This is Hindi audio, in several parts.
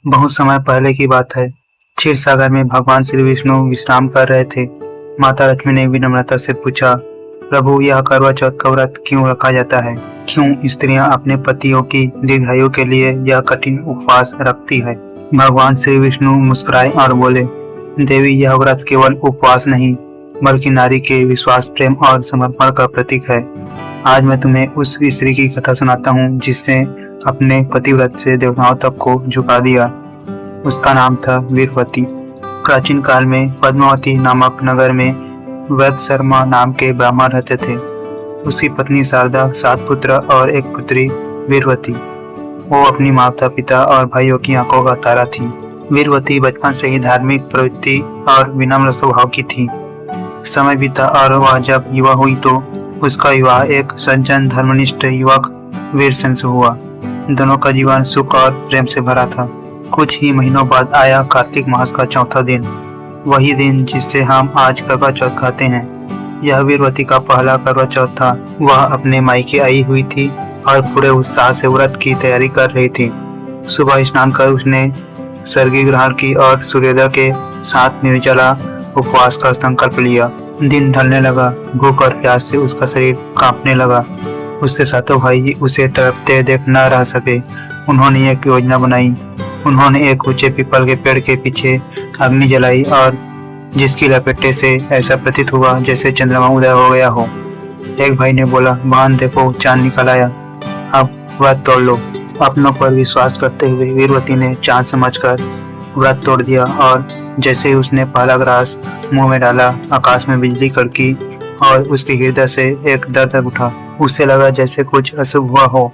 बहुत समय पहले की बात है। क्षीर सागर में भगवान श्री विष्णु विश्राम कर रहे थे। माता लक्ष्मी ने विनम्रता से पूछा, प्रभु, यह करवा चौथ का व्रत क्यों रखा जाता है? क्यों स्त्रियां अपने पतियों की दीर्घायु के लिए यह कठिन उपवास रखती है? भगवान श्री विष्णु मुस्कुराए और बोले, देवी, यह व्रत केवल उपवास नहीं बल्कि नारी के विश्वास, प्रेम और समर्पण का प्रतीक है। आज मैं तुम्हें उस स्त्री की कथा सुनाता हूँ जिसने अपने पतिव्रत से देवताओं तक को झुका दिया। उसका नाम था वीरवती। प्राचीन काल में पद्मावती नामक नगर में वैद्य शर्मा नाम के ब्राह्मण रहते थे। उसकी पत्नी शारदा, 7 पुत्र और एक पुत्री वीरवती। वो अपनी माता पिता और भाइयों की आंखों का तारा थी। वीरवती बचपन से ही धार्मिक प्रवृत्ति और विनम्र स्वभाव की थी। समय बीता और वह जब युवा हुई तो उसका विवाह एक सज्जन धर्मनिष्ठ युवक वीरसेन से हुआ। दोनों का जीवन सुख और प्रेम से भरा था। कुछ ही महीनों बाद आया कार्तिक मास का चौथा दिन, वही दिन जिससे हम आज करवा चौथ खाते हैं। यह वीरवती का पहला करवा चौथ था। वह अपने मायके आई हुई थी और पूरे उत्साह से व्रत की तैयारी कर रही थी। सुबह स्नान कर उसने सर्गी ग्रहण की और सूर्योदय के साथ निर्जला उपवास का संकल्प लिया। दिन ढलने लगा। भूख और प्यास से उसका शरीर कांपने लगा। उसके साथों भाई उसे तड़पते देख न रह सके। उन्होंने एक योजना बनाई। उन्होंने एक ऊंचे पीपल के पेड़ के पीछे अग्नि जलाई और जिसकी लपेटे से ऐसा प्रतीत हुआ जैसे चंद्रमा उदय हो गया हो। एक भाई ने बोला, बहन देखो, चांद निकल आया, अब व्रत तोड़ लो। अपनों पर विश्वास करते हुए वीरवती ने चांद समझकर व्रत तोड़ दिया और जैसे ही उसने पहला ग्रास मुंह में डाला, आकाश में बिजली कड़की और उसके हृदय से एक दर्द उठा। उसे लगा जैसे कुछ अशुभ हुआ हो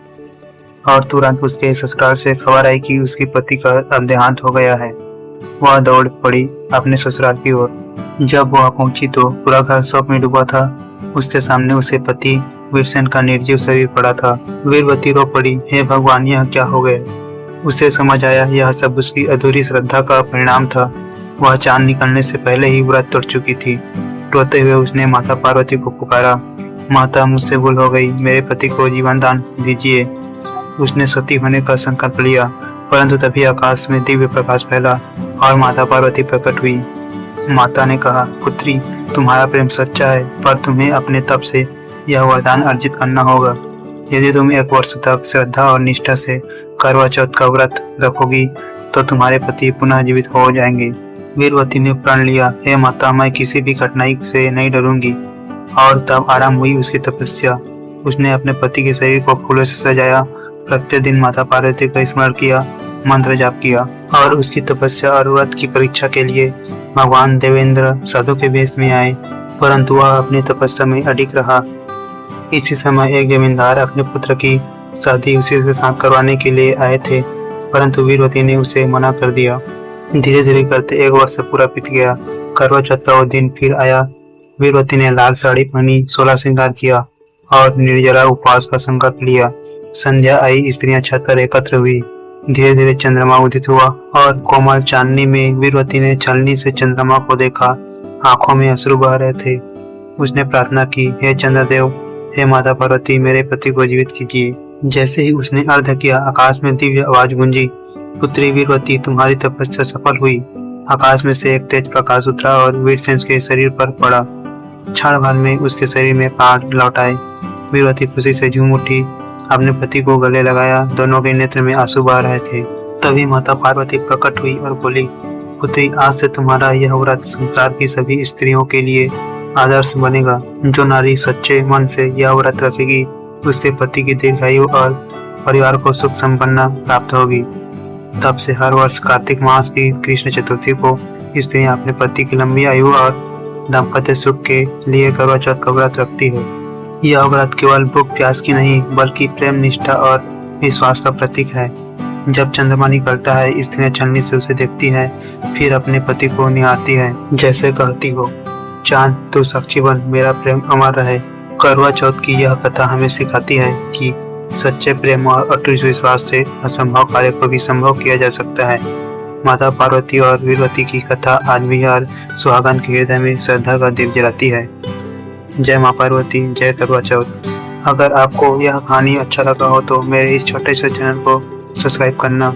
और तुरंत उसके ससुराल से खबर आई कि उसके पति का अब देहांत हो गया है। वह दौड़ पड़ी अपने ससुराल की ओर। जब वह पहुंची तो पूरा घर शोक में डूबा था। उसके सामने उसे पति वीरसेन का निर्जीव शरीर पड़ा था। वीरवती रो पड़ी, हे भगवान, यह क्या हो गया? उसे समझ आया यह सब उसकी अधूरी श्रद्धा का परिणाम था। वह चांद निकलने से पहले ही व्रत तोड़ चुकी थी। रोते हुए उसने माता पार्वती को पुकारा, माता, मुझसे भूल हो गई, मेरे पति को जीवन दान दीजिए। उसने सती होने का संकल्प लिया, परंतु तभी आकाश में दिव्य प्रकाश फैला और माता पार्वती प्रकट हुई। माता ने कहा, पुत्री, तुम्हारा प्रेम सच्चा है, पर तुम्हें अपने तप से यह वरदान अर्जित करना होगा। यदि तुम 1 वर्ष तक श्रद्धा और निष्ठा से करवा चौथ का व्रत रखोगी तो तुम्हारे पति पुनः जीवित हो जाएंगे। वीरवती ने प्रण लिया, हे माता, मैं किसी भी कठिनाई से नहीं डरूंगी। और तब आरंभ हुई उसकी तपस्या। उसने अपने पति के शरीर को फूलों से सजाया, प्रत्येक दिन माता पार्वती का स्मरण किया, मंत्र जाप किया और उसकी तपस्या और व्रत की परीक्षा के लिए भगवान देवेंद्र साधु के वेश में आए, परंतु वह अपनी तपस्या में अडिग रहा। इसी समय एक जमींदार अपने पुत्र की शादी उसी के साथ करवाने के लिए आए थे, परंतु वीरवती ने उसे मना कर दिया। धीरे धीरे करते 1 वर्ष पूरा बीत गया। करवा चौथ का वो दिन फिर आया। वीरवती ने लाल साड़ी पहनी, 16 श्रृंगार किया और निर्जला उपवास का संकल्प लिया। संध्या आई, स्त्रियां छत पर एकत्र हुई। धीरे धीरे चंद्रमा उदित हुआ और कोमल चांदनी में वीरवती ने छलनी से चंद्रमा को देखा। आंखों में अश्रु बह रहे थे। उसने प्रार्थना की, हे चंद्रदेव, हे माता पार्वती, मेरे पति को जीवित कीजिए। जैसे ही उसने अर्घ्य किया, आकाश में दिव्य आवाज गूंजी, पुत्री वीरवती, तुम्हारी तपस्या सफल हुई। आकाश में से एक तेज प्रकाश उतरा और वीरसेन के शरीर पर पड़ा। क्षण भर में उसके शरीर में प्राण लौट आए। वीरवती खुशी से झूम उठी, अपने पति को गले लगाया। दोनों के नेत्र में आंसू बह रहे थे। तभी माता पार्वती प्रकट हुई और बोली, पुत्री, आज से तुम्हारा यह व्रत संसार की सभी स्त्रियों के लिए आदर्श बनेगा। जो नारी सच्चे मन से यह व्रत रखेगी उसके पति की दीर्घायु और परिवार को सुख संपन्नता प्राप्त होगी। तब से हर वर्ष कार्तिक मास की कृष्ण चतुर्थी को स्त्रियां अपने पति की लंबी आयु और दाम्पत्य सुख के लिए करवा चौथ का व्रत रखती है। यह व्रत केवल भूख प्यास की नहीं बल्कि प्रेम, निष्ठा और विश्वास का प्रतीक है। जब चंद्रमा निकलता है, स्त्रियां छलनी से उसे देखती है, फिर अपने पति को निहारती है, जैसे कहती हो, चांद तू साक्षी बन, मेरा प्रेम अमर रहे। करवा चौथ की यह कथा हमें सिखाती है कि सच्चे प्रेम और अटूट विश्वास से असंभव कार्य को भी संभव किया जा सकता है। माता पार्वती और वीरवती की कथा आज भी हर सुहागन के हृदय में श्रद्धा का दीप जलाती है। जय माँ पार्वती, जय करवा चौथ। अगर आपको यह कहानी अच्छा लगा हो तो मेरे इस छोटे से चैनल को सब्सक्राइब करना